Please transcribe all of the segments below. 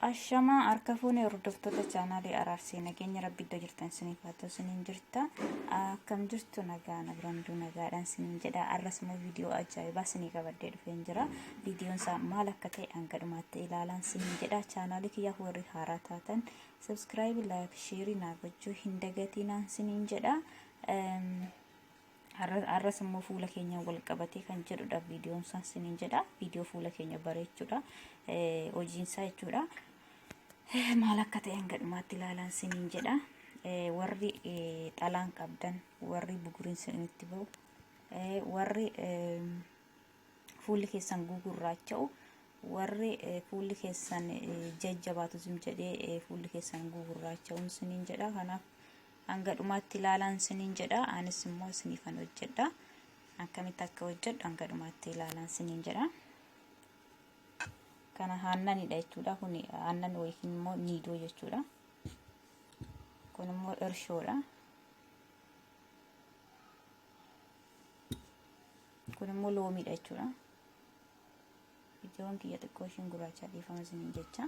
Ashama harka fuunee hordoftoota chaanaalii Araarsee nageenya rabbi iddoo jirtan isiniif haa ta'u isiniin jirta. Akkam jirtu nagaan abiranduu nagaadhaan isiniin jedha. Arras immoo viidiyoo ajaa'ibaa isinii qabadhee dhufeen jira. Viidiyoon isaa maal akka ta'e hanga dhumaatti ilaalaan isiniin jedha. Chaanaalii kiyyaaf warri haaraa taatan subscribe, like, share naa gochuu hin dagatinaa isiniin jedha. Arras immoo fuula keenya wal qabatee kan jedhudha viidiyoon isaa isiniin jedha. Viidiyoo fuula keenya bareechuudha. Hojiin isaa jechuudha. Maal akka ta'e hanga dhumaatti ilaalaan isiniin jedha. Warri xalaan qabdan, warri buguriin isinitti ba'u, warri fuulli keessan gugurraacha'u, warri fuulli keessan jajjabaatu sim jedhee fuulli keessan gugurraacha'u isiniin jedha. Kanaaf hanga dhumaatti ilaalaan isiniin jedha. Anis immoo isiniifan hojjedha. Akkamitti akka hojjedhu hanga dhumaatti ilaalaan isiniin jedha. Kana aannanidha jechuudha. Kun aannan yookiin immoo niidoo jechuudha. Kun immoo irshoodha. Kun immoo loomiidha jechuudha. Viidiyoon kiyya xiqqoo ishiin gurraachaa dhiifama isiniin jecha.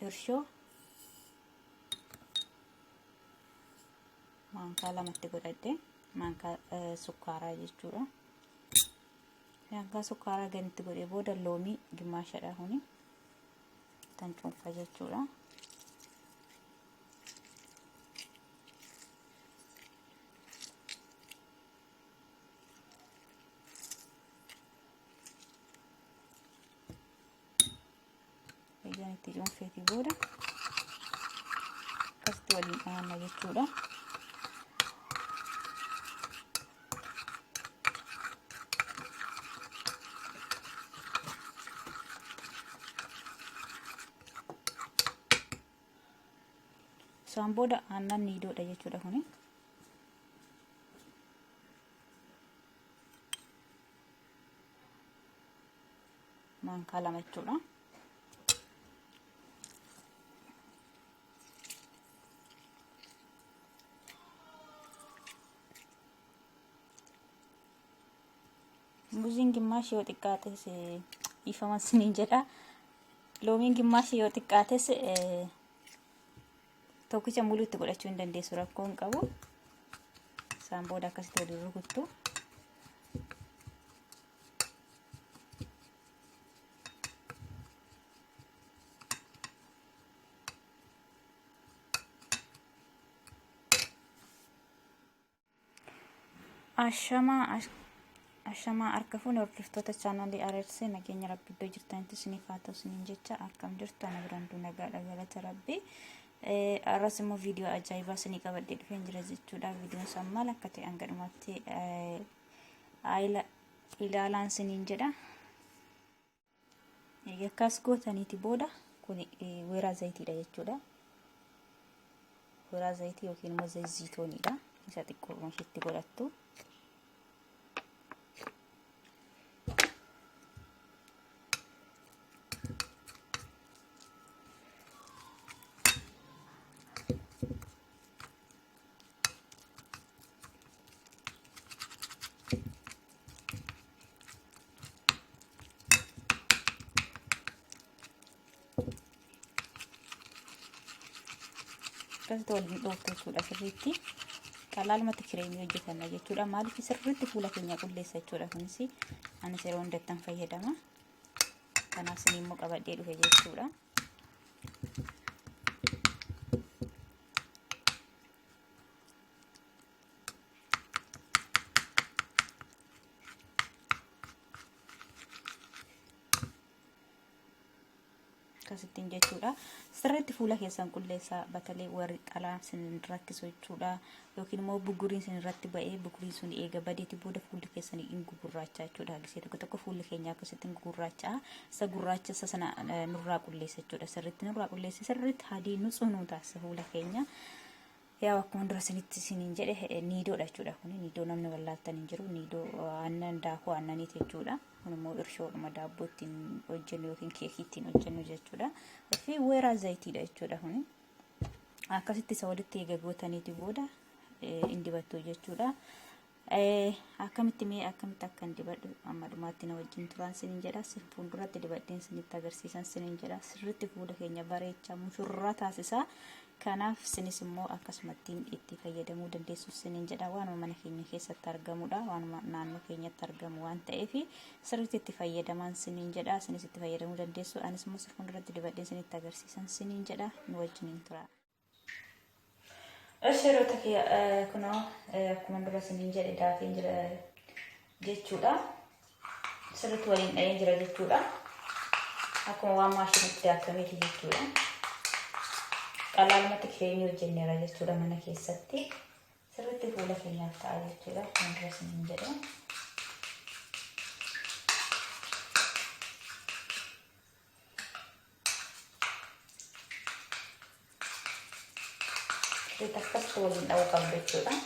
Irshoo maankaa lamatti godhadhe, maankaa sukkaaraa jechuudha. Maankaa sukkaaraa ganitti godhee booda loomii gimmaashadha kuni tan cuunfaa jechuudha. Egaan itti cuunfeetii booda akkasitti waliin dhahanna jechuudha. Isaan booda aannan niidoodha jechuudha kuni. Maankaa lama jechuudha. Muuziin gimmaashii yoo xiqqaates ifaman isiniin jedha. Loomiin gimmaashii yoo xiqqaates tokkicha muluu itti godhachuu hin dandeessu, rakkoo hin qabu. Isaan booda akkasitti waliin rukuttu. Ashamaa harka fuunee hordoftoota chaanaalii Araarsee nageenya rabbi iddoo jirtanitti isiniif haa ta'u isiniin jecha. Akkam jirtu ana biranduu nagaadha galata rabbi. Arras immoo viidiyoo ajaa'ibaa isinii qabadhee dhufeen jira jechuudha. Viidiyoon isaa maal akka ta'e hanga dhumaatti ilaalaan isiniin jedha. Akkas gootaniiti booda kun weeraa zayitiidha jechuudha. Weeraa zayitii yookiin immoo zayitooniidha. Isa xiqqoo ishiitti godhattu. Akkasitti waliin dhooftu jechuudha. Sirriitti qalaalumatti kireemii hojjetanna jechuudha. Maaliif sirriitti fuula keenya qulleessa jechuudha. Kunis anis yeroo hundattan fayyadama. Kanaaf isin immoo qabadhee dhufe jechuudha. Akkasittiin jechuudha. Sirriitti fuula keessan qulleessaa, batalee warri xalaan isin rakkisu jechuudha. Yookiin immoo buguriin isin irratti ba'ee buguriin sun eega badeeti booda fuulli keessan hin gugurraachaa jechuudha. Gisee tokko fuulli keenya akkasitti hin gugurraachaa. Isa gurraacha isa sana nurraa qulleessa jechuudha. Sirriitti nurraa qulleessa, sirriitti hadii nutsuu nu taasisa fuula keenya. Yaa akkuma dura isiniin jedhe niidoodha jechuudha. Kun niidoo namni wallaaltan hin jiru. Niidoo aannan daakuu aannaniiti jechuudha. Kun immoo irshoodhuma daabboo ittiin hojjennu yookiin keekii ittiin hojjennu jechuudha. Fi weeraa zayitiidha jechuudha. Kun akkasitti isa walitti eega gootaniiti booda hin dibattu jechuudha. akkamitti mee akkamitti akkan dibadhu amma dhumaatti na wajjin turaan sinin jedha sin fuulduratti dibadheen sinitti agarsiisan sinin jedha sirriitti fuula keenya bareecha mushurraa taasisa. Kanaaf sinis immoo akkasumatti itti fayyadamuu dandeessu sinin jedha waanuma mana keenya keessatti argamudha waanuma naannoo keenyatti argamu waan ta'eef sirriitti itti fayyadaman sinin jedha sinis itti fayyadamuu dandeessu anis immoo fuulduratti dibadheen sinitti agarsiisan sinin jedha nu wajjin tura. Asheerota kunoo akkuma dura sinin jedhe daafeen jira jechuudha sirriitti waliin dha'ee jira jechuudha akkuma waan maashinitti akkamitti jechuudha. Qalaalumatti keenya hojjenneera jechuudha mana keessatti sirriitti fuula keenyaaf ta'a jechuudha kan dura sinin jedhe. Sirriitti akkasitti waliin dha'uu qabdu jechuudha.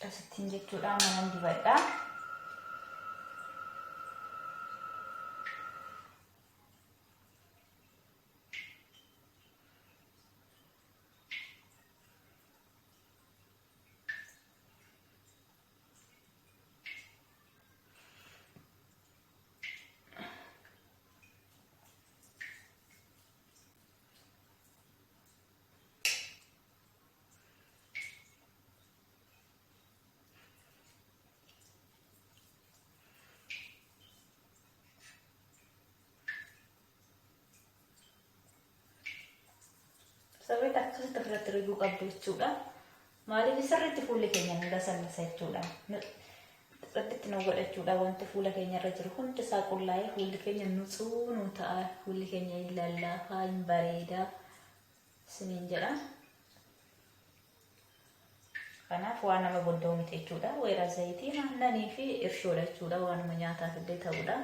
Asittiin jechuudha manan dibadha. Sirriitti akkasitti ofirratti riguu qabdu jechuudha. Maaliif sirriitti fuulli keenya nu lasallasa jechuudha. Sirriitti nu godhachuudha wanti fuula keenya irra jiru hundi isaa qullaa'ee fuulli keenya nutsuu nu ta'a fuulli keenya hin lallaafaa hin bareedaa sinin jedha. Kanaaf waan nama bodda'u miti jechuudha. Weeraa zayitii aannanii fi irshoodha jechuudha waanuma nyaataaf illee ta'udha.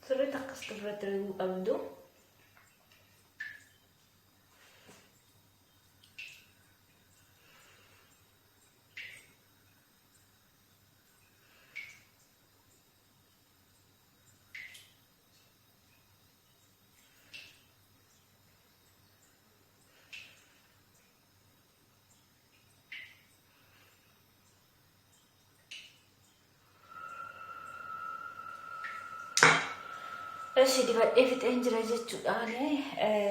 Sirriitti akkasitti ofirratti riguu qabdu. Eshi dibadhee fixeen jira jechuudhaan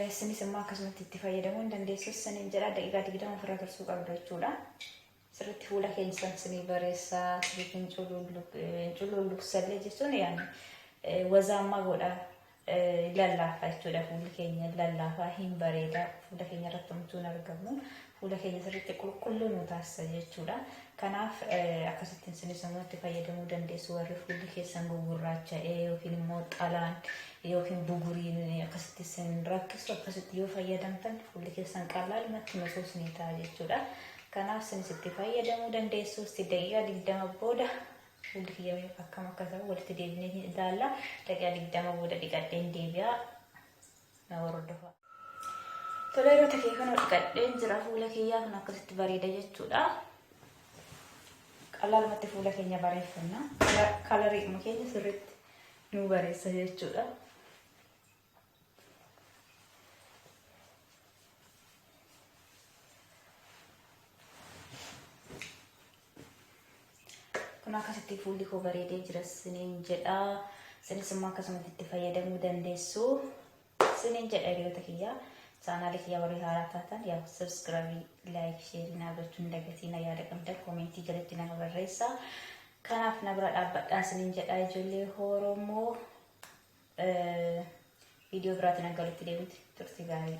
isinis immoo akkasumatti itti fayyadamuu dandeessu sinin jedha daqiiqaa 20 ofirra tursuu qabdu jechuudha. Sirriitti fuula keenya sinii bareessaa sirriitti cululluqsallee jechuun yaani wazaammaa godha lallaafaa jechuudha fuulli keenya lallaafaa hin bareeda fuula keenya irratti homtuun argamu fuula keenya sirriitti qulqulluu nu taasisa jechuudha. Kanaaf akkasittiin sinis immoo itti fayyadamuu dandeessu warri fuulli keessan gugurraacha'ee yookiin immoo xalaan yookiin buguriin akkasitti sin rakkisu akkasitti yoo fayyadamtan fuulli keessan qalaalumatti nusuus ni ta'a jechuudha. Kanaaf sinis itti fayyadamuu dandeessu daqiiqaa 20 booda fuulli kiyya akkam akka ta'u walitti deebinee ilaalla. Daqiiqaa 20 booda dhiqadheen deebi'aa na hordofa. Tola yeroo takee kana dhiqadheen jira fuula kiyyaa kun akkasitti bareeda jechuudha. Qalaalumatti fuula keenya bareeffanna. Kalariidhuma keenya sirriitti nu bareessa jechuudha. Kun akkasitti fuulli koo bareedee jira sinin jedha. Sinis immoo akkasumatti itti fayyadamuu dandeessu sinin jedha hiriyoota kiyyaa. Channel kiyya warri haaraa taatan yaa subscribe, like, share na gochuun dagatiin yaada qabdan comment jalatti nama barreessaa. Kanaaf na bira dhaabbadhaa sinin jedha ijoollee Oromoo. Video biraatiin akka walitti deebinutti turtii gaarii.